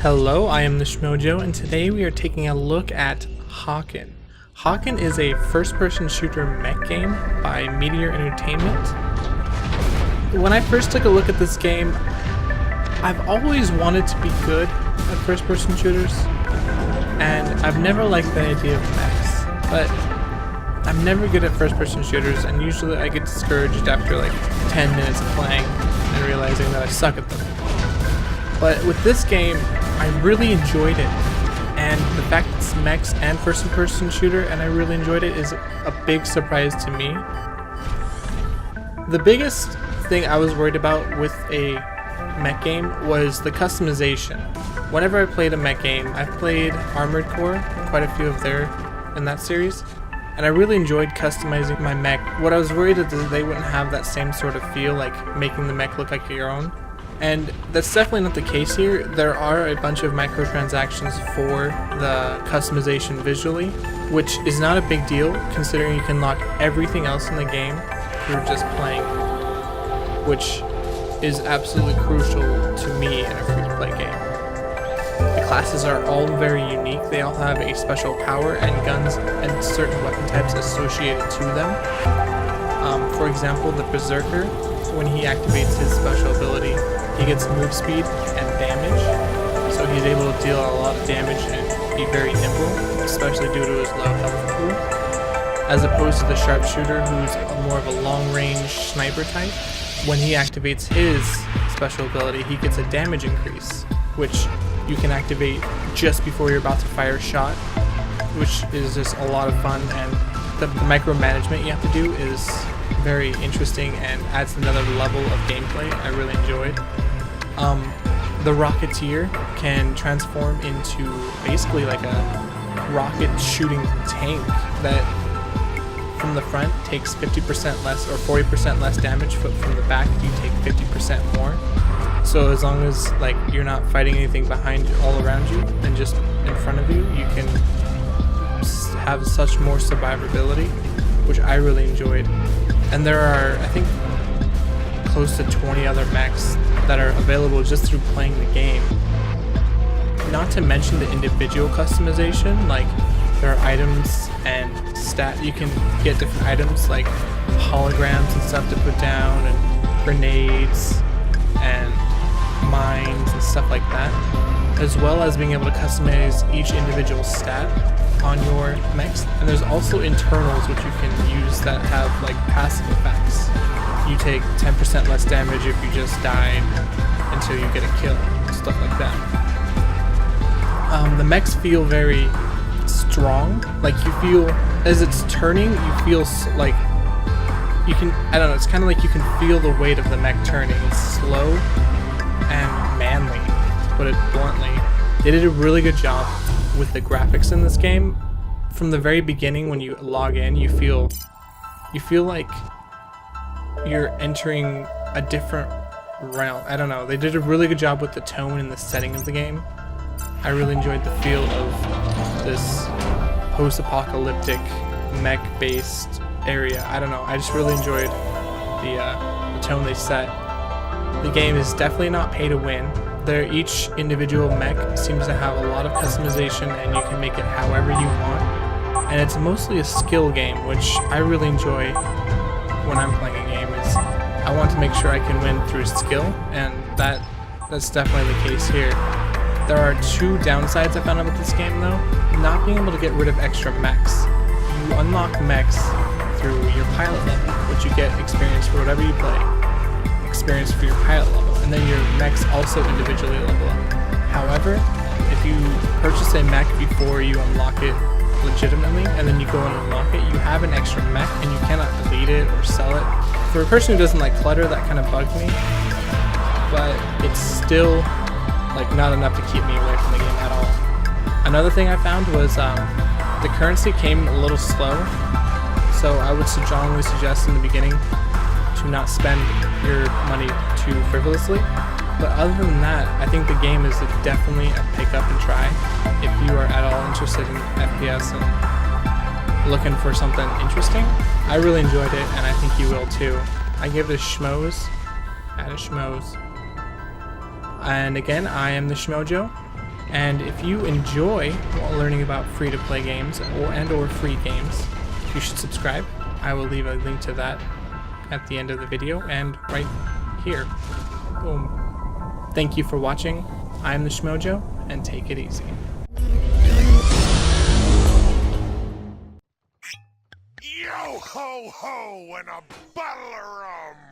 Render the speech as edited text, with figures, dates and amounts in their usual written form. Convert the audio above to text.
Hello, I am TheShmoJoe, and today we are taking a look at Hawken. Hawken is a first-person shooter mech game by Meteor Entertainment. When I first took a look at this game, I've always wanted to be good at first-person shooters, and I've never liked the idea of mechs, but I'm never good at first-person shooters, and usually I get discouraged after like 10 minutes of playing and realizing that I suck at them. But with this game, I really enjoyed it, and the fact that it's mechs and first-person shooter and I really enjoyed it is a big surprise to me. The biggest thing I was worried about with a mech game was the customization. Whenever I played a mech game, I've played Armored Core, quite a few of their in that series, and I really enjoyed customizing my mech. What I was worried is that they wouldn't have that same sort of feel, like making the mech look like your own. And that's definitely not the case here. There are a bunch of microtransactions for the customization visually, which is not a big deal considering you can lock everything else in the game through just playing, which is absolutely crucial to me in a free-to-play game. The classes are all very unique. They all have a special power and guns and certain weapon types associated to them. For example, the Berserker, when he activates his special ability, he gets move speed and damage, so he's able to deal a lot of damage and be very nimble, especially due to his low health pool, as opposed to the Sharpshooter, who's more of a long-range sniper type. When he activates his special ability, he gets a damage increase, which you can activate just before you're about to fire a shot, which is just a lot of fun, and the micromanagement you have to do is very interesting and adds another level of gameplay I really enjoyed. The Rocketeer can transform into basically like a rocket shooting tank that from the front takes 50% less or 40% less damage, but from the back you take 50% more. So as long as like you're not fighting anything behind you, all around you, and just in front of you, you can have such more survivability, which I really enjoyed. And there are, I think, close to 20 other mechs that are available just through playing the game. Not to mention the individual customization, like there are items and you can get different items like holograms and stuff to put down, and grenades and mines and stuff like that, as well as being able to customize each individual stat on your mechs. And there's also internals which you can use that have like passive effects. You take 10% less damage if you just died until you get a kill, stuff like that. The mechs feel very strong, like you feel as it's turning, you feel like you can, I don't know, it's kind of like you can feel the weight of the mech turning. It's slow and manly, to put it bluntly. They did a really good job with the graphics in this game. From the very beginning, when you log in, you feel like you're entering a different realm. I don't know, they did a really good job with the tone and the setting of the game. I really enjoyed the feel of this post-apocalyptic mech-based area. I don't know, I just really enjoyed the tone they set. The game is definitely not pay to win. Each individual mech seems to have a lot of customization, and you can make it however you want. And it's mostly a skill game, which I really enjoy when I'm playing a game. Is I want to make sure I can win through skill, and that's definitely the case here. There are two downsides I found out with this game though. Not being able to get rid of extra mechs. You unlock mechs through your pilot level, which you get experience for whatever you play. Experience for your pilot level, and then your mechs also individually level up. However, if you purchase a mech before you unlock it legitimately, and then you go and unlock it, you have an extra mech and you cannot delete it or sell it. For a person who doesn't like clutter, that kind of bugged me, but it's still like not enough to keep me away from the game at all. Another thing I found was the currency came a little slow, so I would strongly suggest in the beginning to not spend your money too frivolously. But other than that, I think the game is definitely a pick up and try if you are at all interested in FPS and looking for something interesting. I really enjoyed it, and I think you will too. I give it a schmoes, at a schmoes. And again, I am TheShmoJoe. And if you enjoy learning about free-to-play games or free games, you should subscribe. I will leave a link to that at the end of the video and right here. Boom. Thank you for watching. I'm TheShmoJoe, and take it easy. Yo ho ho and a bottle of rum!